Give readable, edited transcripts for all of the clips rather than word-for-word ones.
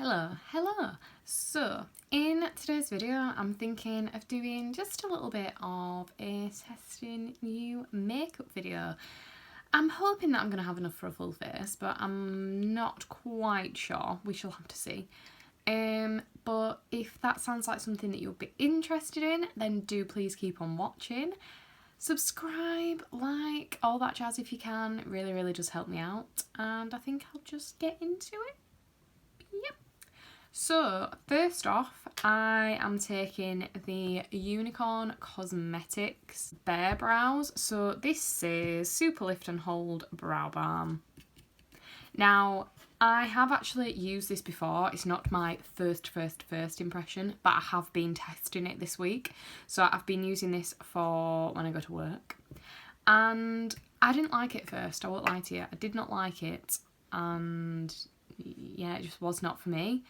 Hello. So in today's video I'm thinking of doing just a little bit of a testing new makeup video. I'm hoping that I'm going to have enough for a full face, but I'm not quite sure. We shall have to see. But if that sounds like something that you'll be interested in, then do please keep on watching. Subscribe, like, all that jazz if you can. It really does help me out. And I think I'll just get into it. Yep. So first off, I am taking the Unicorn Cosmetics Bare Brows. So this says Super Lift and Hold Brow Balm. Now, I have actually used this before. It's not my first impression, but I have been testing it this week. So I've been using this for when I go to work. And I didn't like it first, I won't lie to you. I did not like it. And yeah, it just was not for me.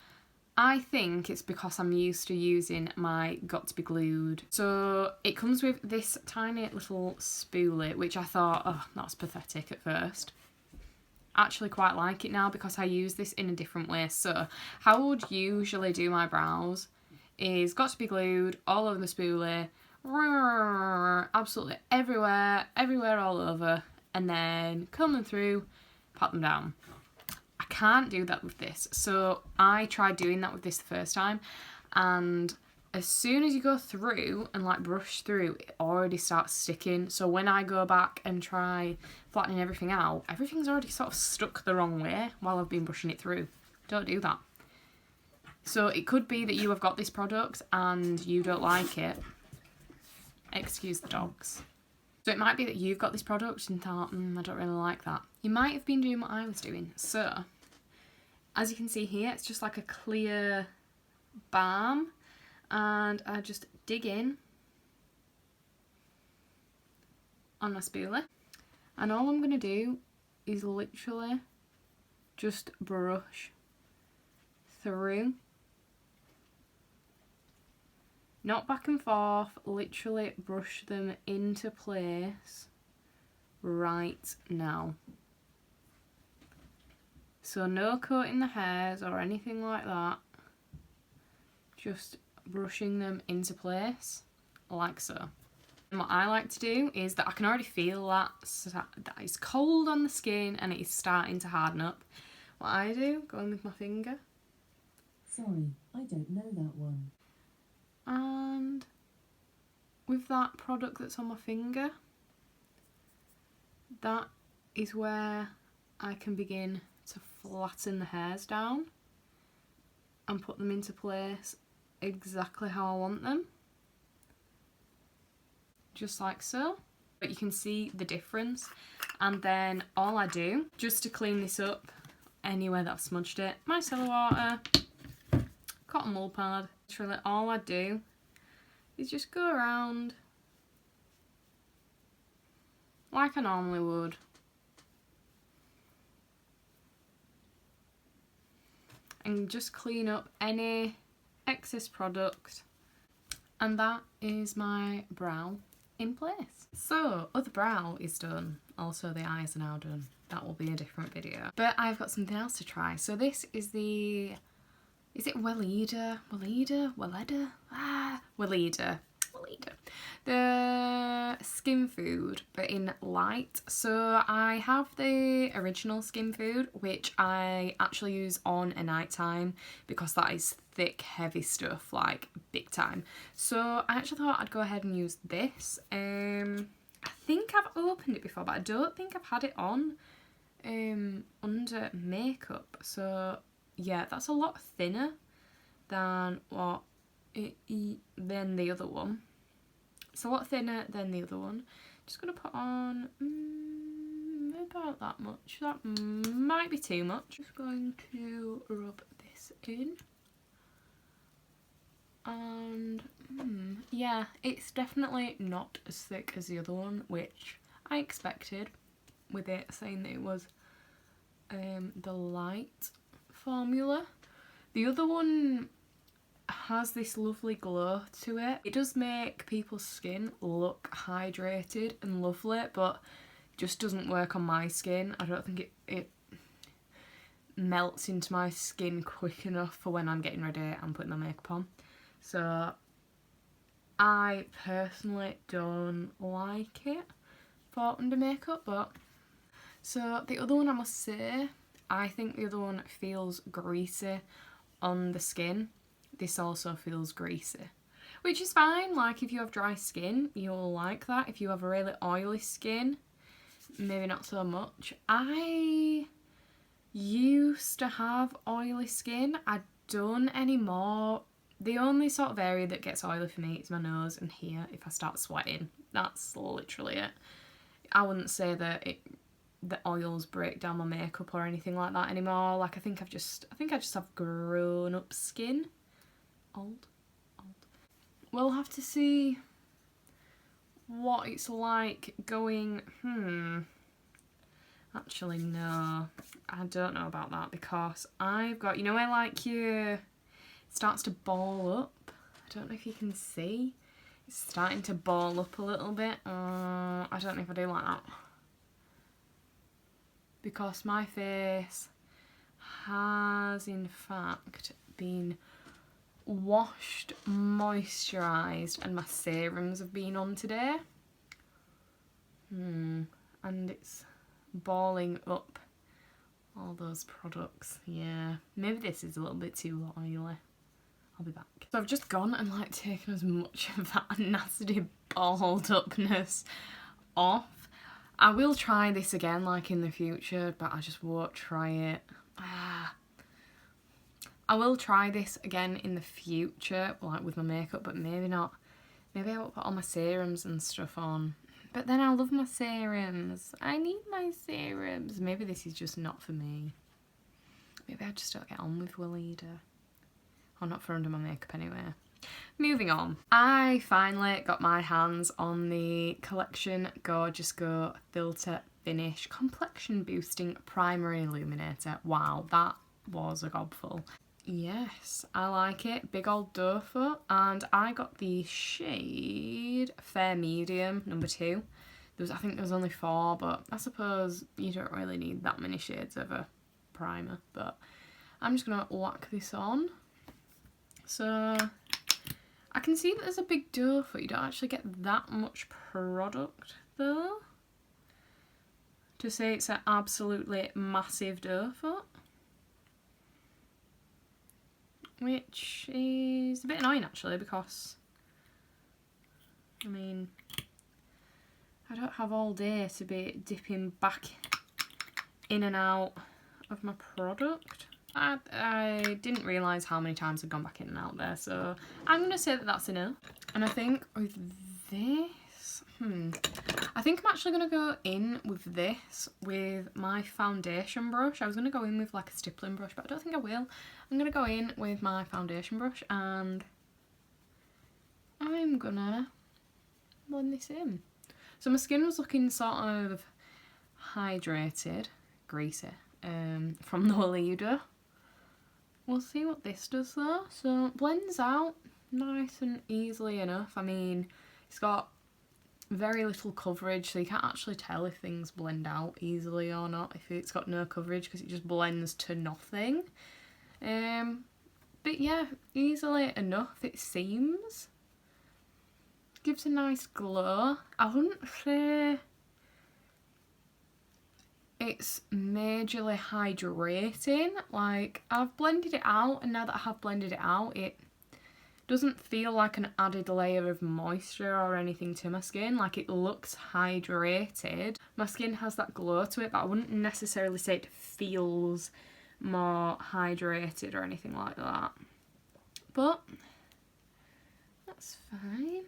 I think it's because I'm used to using my Got To Be Glued. So it comes with this tiny little spoolie, which I thought, oh, that's pathetic at first. Actually quite like it now because I use this in a different way. So how I would usually do my brows is Got To Be Glued all over the spoolie, absolutely everywhere all over, and then comb them through, pat them down. I can't do that with this. So I tried doing that with this the first time, and as soon as you go through and like brush through, it already starts sticking. So when I go back and try flattening everything out, everything's already sort of stuck the wrong way while I've been brushing it through. Don't do that. So it could be that you have got this product and you don't like it. Excuse the dogs. So it might be that you've got this product and thought, I don't really like that. You might have been doing what I was doing. So as you can see here, it's just like a clear balm. And I just dig in on my spoolie, and all I'm going to do is literally just brush through, not back and forth, literally brush them into place right now. So no coating the hairs or anything like that, just brushing them into place like so. And what I like to do is that I can already feel that it's cold on the skin and it is starting to harden up. What I do, go in with my finger. Sorry, I don't know that one. And with that product that's on my finger, that is where I can begin to flatten the hairs down and put them into place exactly how I want them, just like so. But you can see the difference. And then all I do, just to clean this up anywhere that I've smudged it, micellar water, cotton wool pad, literally all I do is just go around like I normally would. And just clean up any excess product, and that is my brow in place. So other brow is done, also the eyes are now done. That will be a different video, but I've got something else to try. So this is the, is it Weleda, the Skin Food, but in light. So I have the original Skin Food, which I actually use on a night time because that is thick, heavy stuff, like big time. So I actually thought I'd go ahead and use this. I think I've opened it before, but I don't think I've had it on under makeup. So yeah, that's a lot thinner than what than the other one. It's a lot thinner than the other one. Just gonna put on about that much. That might be too much. Just going to rub this in. And yeah, it's definitely not as thick as the other one, which I expected with it saying that it was the light formula. The other one has this lovely glow to it. It does make people's skin look hydrated and lovely, but just doesn't work on my skin. I don't think it melts into my skin quick enough for when I'm getting ready and putting my makeup on. So I personally don't like it for under makeup, but so the other one, I must say, I think the other one feels greasy on the skin. This also feels greasy, which is fine. Like, if you have dry skin, you'll like that. If you have a really oily skin, maybe not so much. I used to have oily skin. I don't anymore. The only sort of area that gets oily for me is my nose and here if I start sweating. That's literally it. I wouldn't say that the oils break down my makeup or anything like that anymore. Like, I think I just have grown up skin. Old. We'll have to see what it's like going, actually no, I don't know about that, because I've got, you know where like it starts to ball up? I don't know if you can see. It's starting to ball up a little bit. I don't know if I do like that. Because my face has in fact been washed, moisturised, and my serums have been on today. And it's balling up all those products. Yeah, maybe this is a little bit too oily. I'll be back. So I've just gone and like taken as much of that nasty balled upness off. I will try this again like in the future, but I just won't try it. I will try this again in the future, like with my makeup, but maybe not. Maybe I will put all my serums and stuff on. But then I love my serums. I need my serums. Maybe this is just not for me. Maybe I just don't get on with Willida. Or not for under my makeup anyway. Moving on. I finally got my hands on the Collection Gorgeous Go Filter Finish Complexion Boosting Primary Illuminator. Wow, that was a gobful. Yes, I like it. Big old doe foot. And I got the shade Fair Medium, number 2. I think there was only 4, but I suppose you don't really need that many shades of a primer. But I'm just going to whack this on. So I can see that there's a big doe foot. You don't actually get that much product though to say it's an absolutely massive doe foot, which is a bit annoying actually, because I mean I don't have all day to be dipping back in and out of my product. I didn't realise how many times I've gone back in and out there, so I'm going to say that that's enough. And I think with this, I think I'm actually going to go in with this with my foundation brush. I was going to go in with like a stippling brush, but I don't think I will. I'm going to go in with my foundation brush and I'm going to blend this in. So my skin was looking sort of hydrated, greasy, from the Willida. We'll see what this does though. So it blends out nice and easily enough. I mean, it's got very little coverage, so you can't actually tell if things blend out easily or not, if it's got no coverage, because it just blends to nothing. But yeah, easily enough it seems. Gives a nice glow. I wouldn't say it's majorly hydrating. Like, I've blended it out, and now that I have blended it out, it doesn't feel like an added layer of moisture or anything to my skin. Like, it looks hydrated. My skin has that glow to it, but I wouldn't necessarily say it feels more hydrated or anything like that. But that's fine.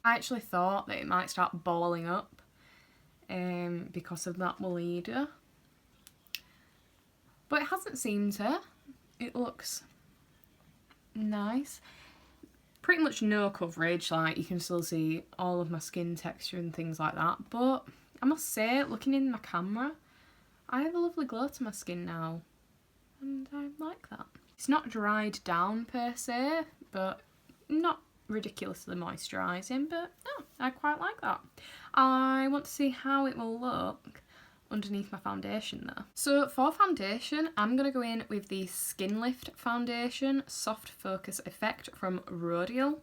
I actually thought that it might start balling up because of that Willida, but it hasn't seemed to. It looks nice. Pretty much no coverage, like you can still see all of my skin texture and things like that, but I must say, looking in my camera, I have a lovely glow to my skin now, and I like that. It's not dried down per se, but not ridiculously moisturising, but no, I quite like that. I want to see how it will look underneath my foundation though. So for foundation, I'm going to go in with the Skin Lift Foundation Soft Focus Effect from Rodial.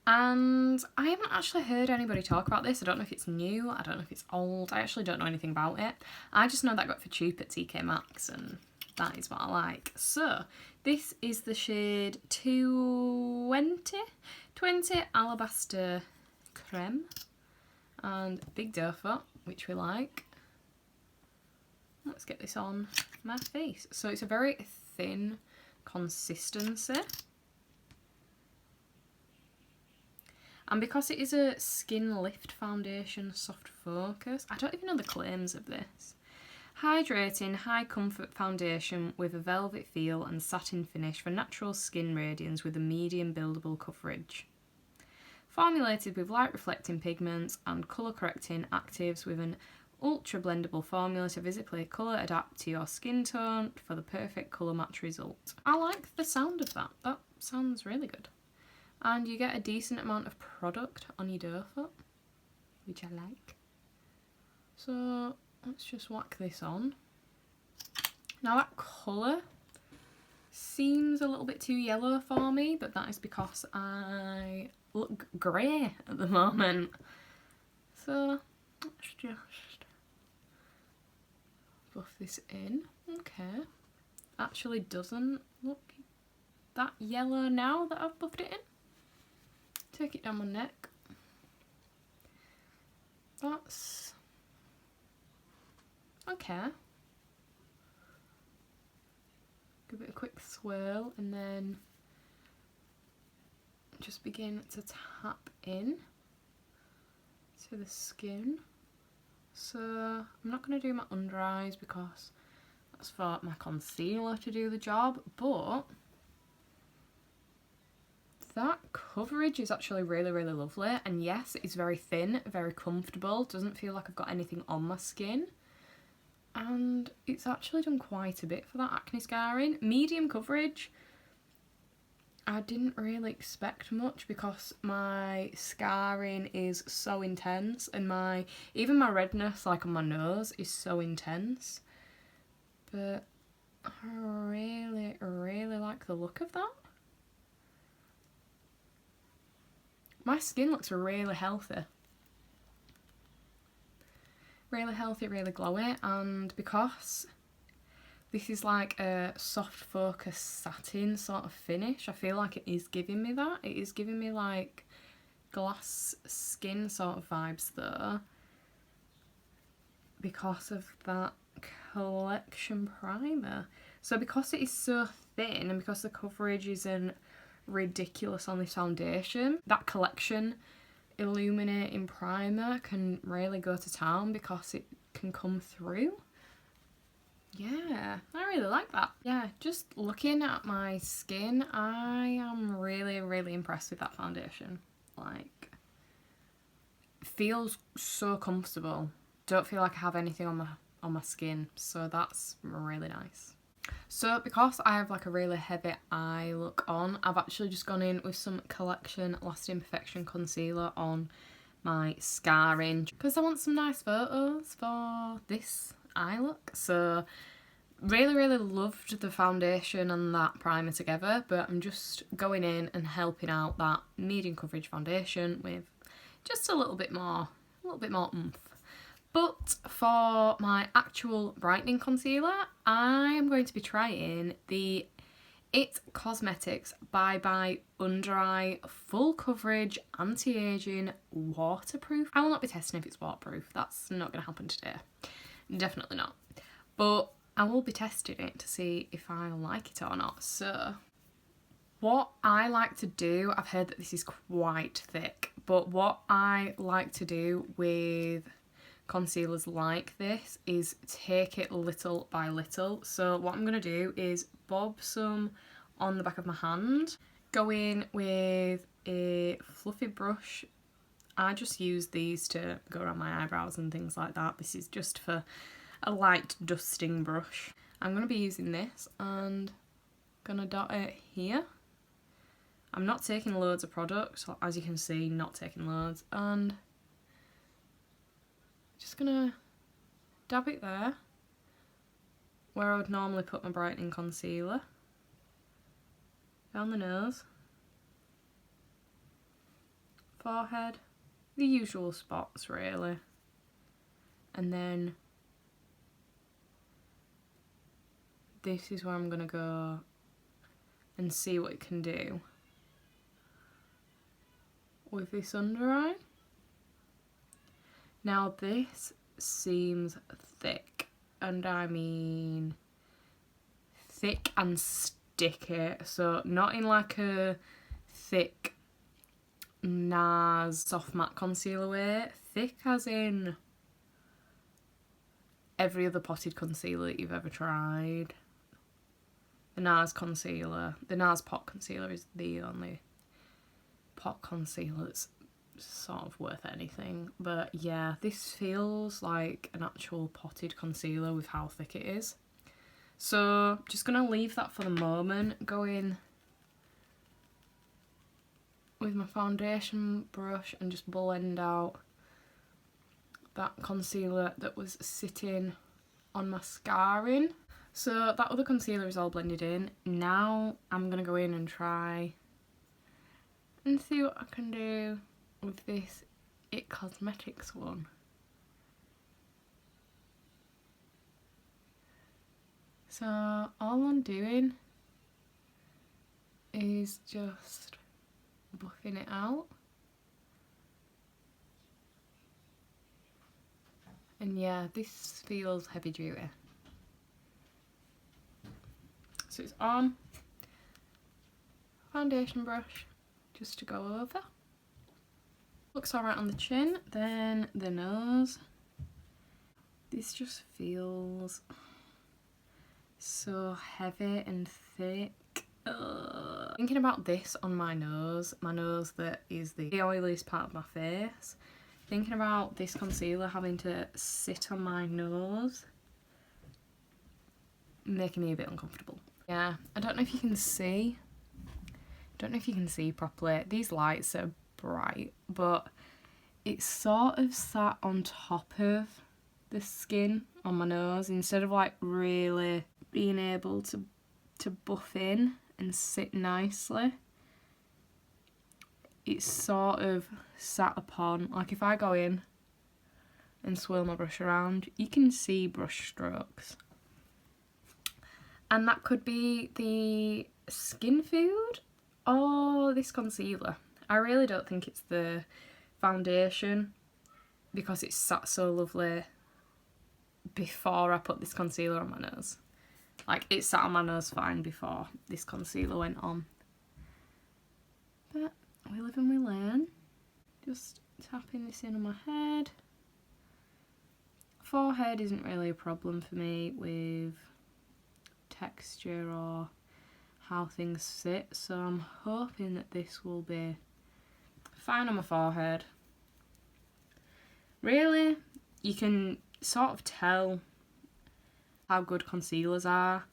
And I haven't actually heard anybody talk about this. I don't know if it's new, I don't know if it's old, I actually don't know anything about it. I just know that I got it for cheap at TK Maxx and that is what I like. So this is the shade 20 Alabaster Creme and Big Doe Foot, which we like. Let's get this on my face. So it's a very thin consistency. And because it is a Skin Lift Foundation Soft Focus, I don't even know the claims of this. Hydrating, high comfort foundation with a velvet feel and satin finish for natural skin radiance with a medium buildable coverage. Formulated with light reflecting pigments and colour correcting actives with an ultra blendable formula to visibly colour adapt to your skin tone for the perfect colour match result. I like the sound of that. That sounds really good. And you get a decent amount of product on your doe foot, which I like. So let's just whack this on. Now that colour seems a little bit too yellow for me, but that is because I look grey at the moment. So let's just buff this in. Okay. Actually doesn't look that yellow now that I've buffed it in. Take it down my neck. That's okay. Give it a quick swirl and then just begin to tap in to the skin. So I'm not going to do my under eyes because that's for my concealer to do the job, but that coverage is actually really, really lovely. And yes, it's very thin, very comfortable. Doesn't feel like I've got anything on my skin. And it's actually done quite a bit for that acne scarring. Medium coverage. I didn't really expect much because my scarring is so intense and even my redness like on my nose is so intense. But I really, really like the look of that. My skin looks really healthy. Really healthy, really glowy, and because this is like a soft focus satin sort of finish, I feel like it is giving me that. It is giving me like glass skin sort of vibes though, because of that collection primer. So because it is so thin and because the coverage isn't ridiculous on this foundation, that collection illuminating primer can really go to town because it can come through. Yeah, I really like that. Yeah, just looking at my skin, I am really, really impressed with that foundation. Like, it feels so comfortable. Don't feel like I have anything on my skin, so that's really nice. So because I have like a really heavy eye look on, I've actually just gone in with some Collection Lasting Perfection Concealer on my scarring because I want some nice photos for this eye look. So really, really loved the foundation and that primer together, but I'm just going in and helping out that medium coverage foundation with just a little bit more oomph. But for my actual brightening concealer, I am going to be trying the It Cosmetics Bye Bye Under Eye Full Coverage Anti-Aging Waterproof. I will not be testing if it's waterproof. That's not going to happen today. Definitely not. But I will be testing it to see if I like it or not. So what I like to do, I've heard that this is quite thick, but what I like to do with concealers like this is take it little by little. So what I'm going to do is bob some on the back of my hand, go in with a fluffy brush. I just use these to go around my eyebrows and things like that. This is just for a light dusting brush. I'm going to be using this and going to dot it here. I'm not taking loads of product, so as you can see, not taking loads, and just gonna dab it there, where I would normally put my brightening concealer. Down the nose. Forehead. The usual spots, really. And then this is where I'm going to go and see what it can do with this under eye. Now this seems thick, and I mean thick and sticky, so not in like a thick NARS soft matte concealer way, thick as in every other potted concealer that you've ever tried. The NARS concealer, the NARS pot concealer is the only pot concealer that's sort of worth anything, but yeah, this feels like an actual potted concealer with how thick it is. So just gonna leave that for the moment, go in with my foundation brush and just blend out that concealer that was sitting on my scarring. So that other concealer is all blended in. Now I'm gonna go in and try and see what I can do with this It Cosmetics one. So all I'm doing is just buffing it out. And yeah, this feels heavy duty. So it's on. Foundation brush just to go over. Looks alright on the chin, then the nose. This just feels so heavy and thick. Ugh. Thinking about this on my nose that is the oiliest part of my face, thinking about this concealer having to sit on my nose, making me a bit uncomfortable. Yeah, I don't know if you can see. Don't know if you can see properly. These lights are bright, but it's sort of sat on top of the skin on my nose instead of like really being able to buff in and sit nicely. It's sort of sat upon, like if I go in and swirl my brush around, you can see brush strokes. And that could be the skin food or this concealer. I really don't think it's the foundation because it's sat so lovely before I put this concealer on my nose. Like, it sat on my nose fine before this concealer went on. But we live and we learn. Just tapping this in on my head. Forehead isn't really a problem for me with texture or how things sit, so I'm hoping that this will be fine on my forehead. Really, you can sort of tell how good concealers are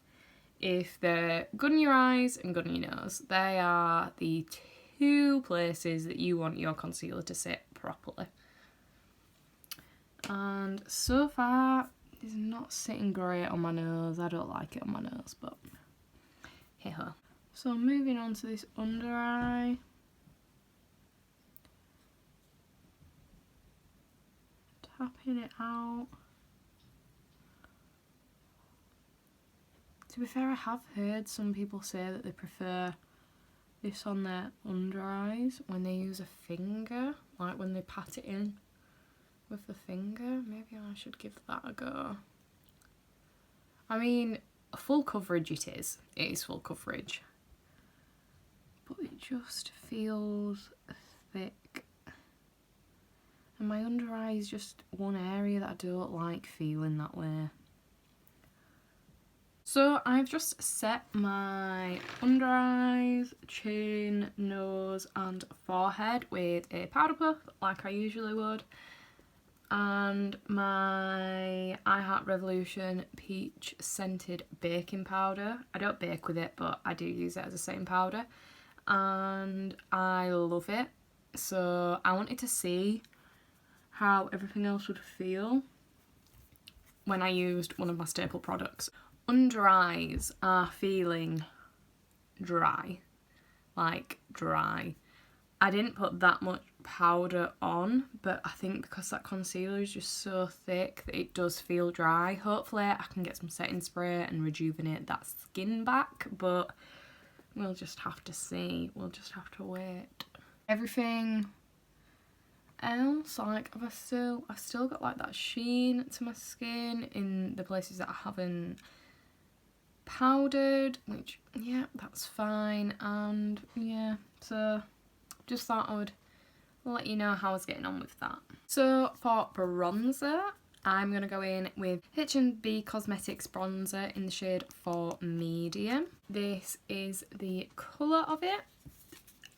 if they're good in your eyes and good in your nose. They are the two places that you want your concealer to sit properly. And so far, it's not sitting great on my nose. I don't like it on my nose, but hey ho. So moving on to this under eye. Tapping it out. To be fair, I have heard some people say that they prefer this on their under eyes when they use a finger, like when they pat it in with the finger. Maybe I should give that a go. I mean, full coverage it is. It is full coverage. But it just feels thick. And my under eye is just one area that I don't like feeling that way. So I've just set my under eyes, chin, nose and forehead with a powder puff like I usually would. And my I Heart Revolution peach scented baking powder. I don't bake with it, but I do use it as a setting powder. And I love it. So I wanted to see how everything else would feel when I used one of my staple products. Under eyes are feeling dry, like dry. I didn't put that much powder on, but I think because that concealer is just so thick that it does feel dry. Hopefully I can get some setting spray and rejuvenate that skin back, but we'll just have to see. We'll just have to wait. Everything else, like, I've still got like that sheen to my skin in the places that I haven't powdered, which, yeah, that's fine. And yeah, so just thought I would let you know how I was getting on with that. So for bronzer, I'm going to go in with H&B Cosmetics bronzer in the shade For Medium. This is the colour of it.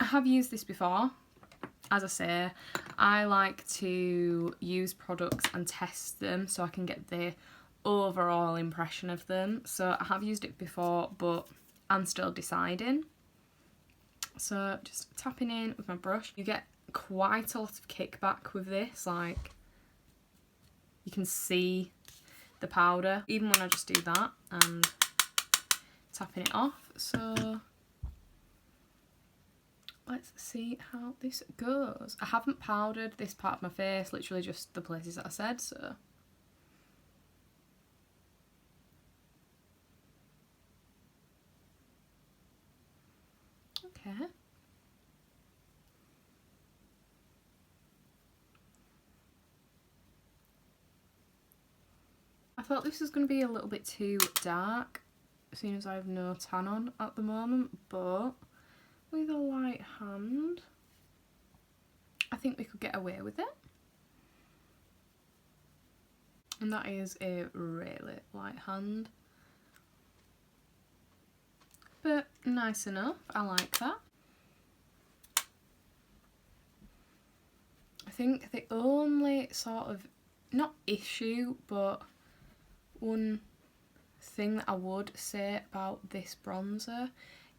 I have used this before. As I say, I like to use products and test them so I can get the overall impression of them. So I have used it before, but I'm still deciding. So just tapping in with my brush. You get quite a lot of kickback with this, like you can see the powder even when I just do that and tapping it off. So let's see how this goes. I haven't powdered this part of my face, literally just the places that I said, so okay. I thought this was going to be a little bit too dark, seeing as I have no tan on at the moment, but with a light hand, I think we could get away with it. And that is a really light hand. But nice enough, I like that. I think the only sort of, not issue, but one thing that I would say about this bronzer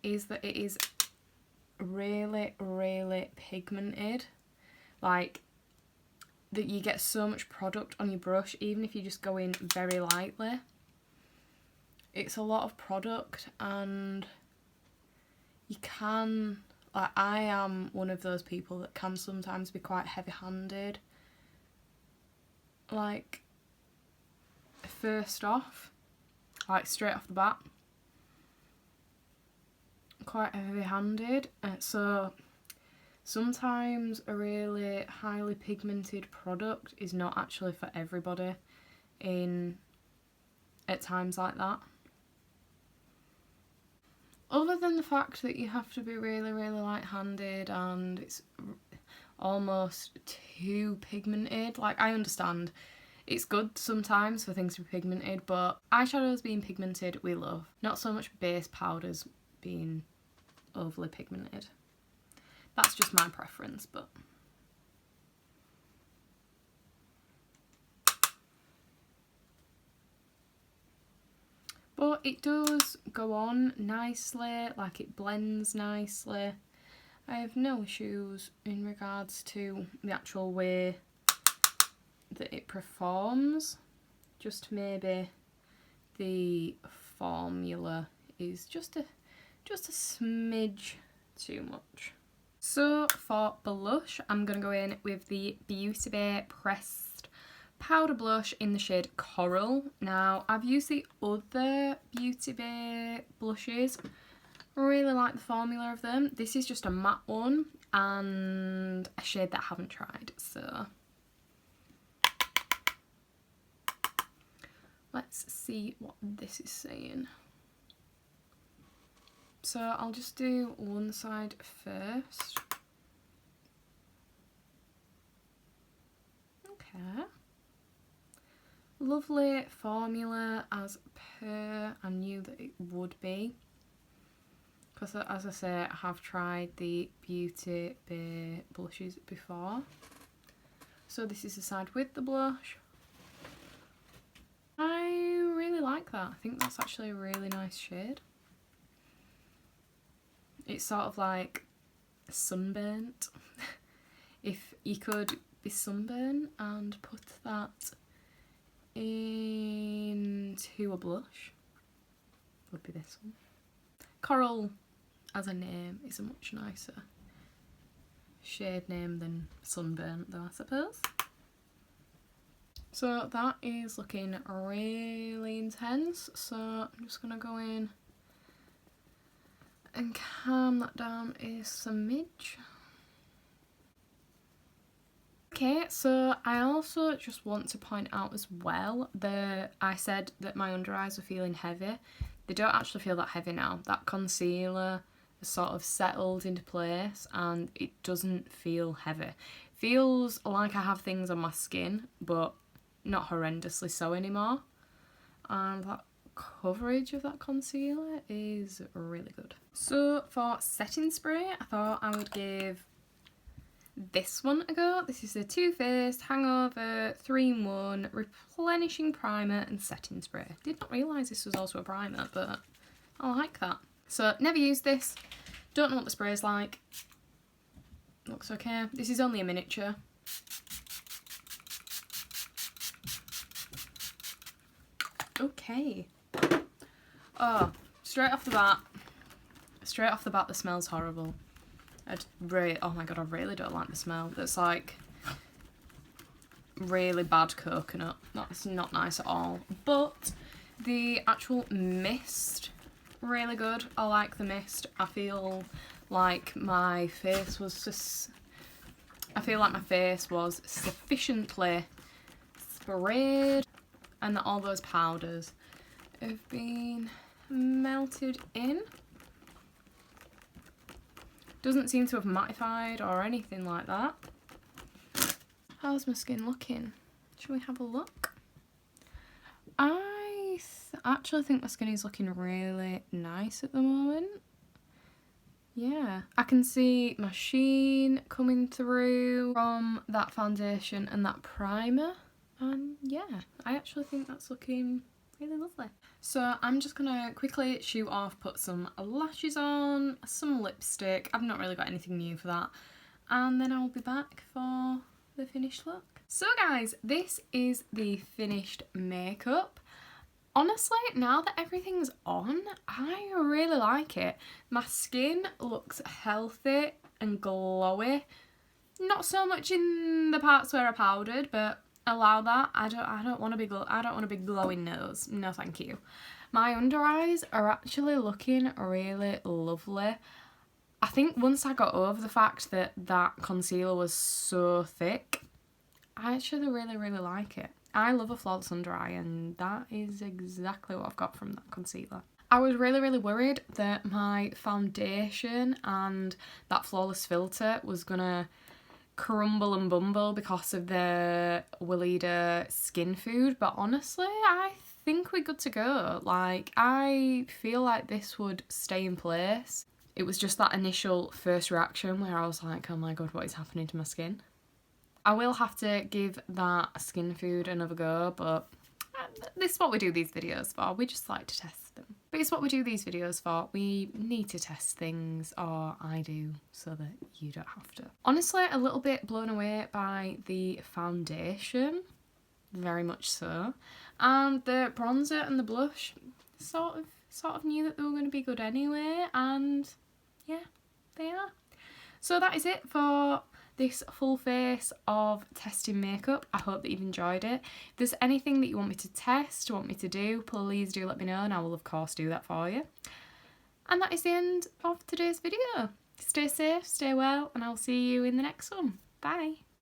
is that it is really, really pigmented. Like, that you get so much product on your brush, even if you just go in very lightly. It's a lot of product, and you can, like, I am one of those people that can sometimes be quite heavy-handed. Like, first off, like straight off the bat, quite heavy-handed, so sometimes a really highly pigmented product is not actually for everybody at times like that. Other than the fact that you have to be really, really light-handed and it's almost too pigmented. Like, I understand it's good sometimes for things to be pigmented, but eyeshadows being pigmented we love. Not so much base powders being overly pigmented. That's just my preference, but it does go on nicely, like it blends nicely. I have no issues in regards to the actual way that it performs. Just maybe the formula is just a smidge too much. So for blush, I'm going to go in with the Beauty Bay Pressed Powder Blush in the shade Coral. Now, I've used the other Beauty Bay blushes. I really like the formula of them. This is just a matte one and a shade that I haven't tried, so let's see what this is saying. So I'll just do one side first. Okay. Lovely formula as per I knew that it would be. Because as I say, I have tried the Beauty Bay blushes before. So this is the side with the blush. I really like that. I think that's actually a really nice shade. It's sort of like sunburnt. If you could be sunburnt and put that into a blush. Would be this one. Coral as a name is a much nicer shade name than Sunburnt though, I suppose. So that is looking really intense, so I'm just going to go in and calm that down a smidge. Okay, so I also just want to point out as well that I said that my under eyes were feeling heavy. They don't actually feel that heavy now. That concealer has sort of settled into place and it doesn't feel heavy. Feels like I have things on my skin, but not horrendously so anymore. And that coverage of that concealer is really good. So for setting spray, I thought I would give this one a go. This is the Too Faced Hangover 3-in-1 Replenishing Primer and Setting Spray. Did not realise this was also a primer, but I like that. So never used this, don't know what the spray is like. Looks okay. This is only a miniature. Okay. Oh, straight off the bat, the smell's horrible. Oh my god, I really don't like the smell. That's like really bad coconut. That's not nice at all. But the actual mist, really good. I like the mist. I feel like my face was sufficiently sprayed and that all those powders have been melted in. Doesn't seem to have mattified or anything like that. How's my skin looking? Shall we have a look? I actually think my skin is looking really nice at the moment. Yeah, I can see my sheen coming through from that foundation and that primer. And yeah, I actually think that's looking really lovely. So I'm just gonna quickly shoot off, put some lashes on, some lipstick. I've not really got anything new for that. And then I'll be back for the finished look. So guys, this is the finished makeup. Honestly, now that everything's on, I really like it. My skin looks healthy and glowy. Not so much in the parts where I powdered, but allow that. I don't want a big glowing nose. No, thank you. My under eyes are actually looking really lovely. I think once I got over the fact that that concealer was so thick, I actually really like it. I love a flawless under eye, and that is exactly what I've got from that concealer. I was really worried that my foundation and that flawless filter was gonna crumble and bumble because of the Weleda skin food, but honestly I think we're good to go. Like, I feel like this would stay in place. It was just that initial first reaction where I was like, oh my god, what is happening to my skin? I will have to give that skin food another go, but this is what we do these videos for. We just like to test them. But it's what we do these videos for. We need to test things, or I do, so that you don't have to. Honestly, a little bit blown away by the foundation. Very much so. And the bronzer and the blush, sort of knew that they were going to be good anyway, and yeah, they are. So that is it for this full face of testing makeup. I hope that you've enjoyed it. If there's anything that you want me to test, want me to do, please do let me know, and I will of course do that for you. And that is the end of today's video. Stay safe, stay well, and I'll see you in the next one. Bye.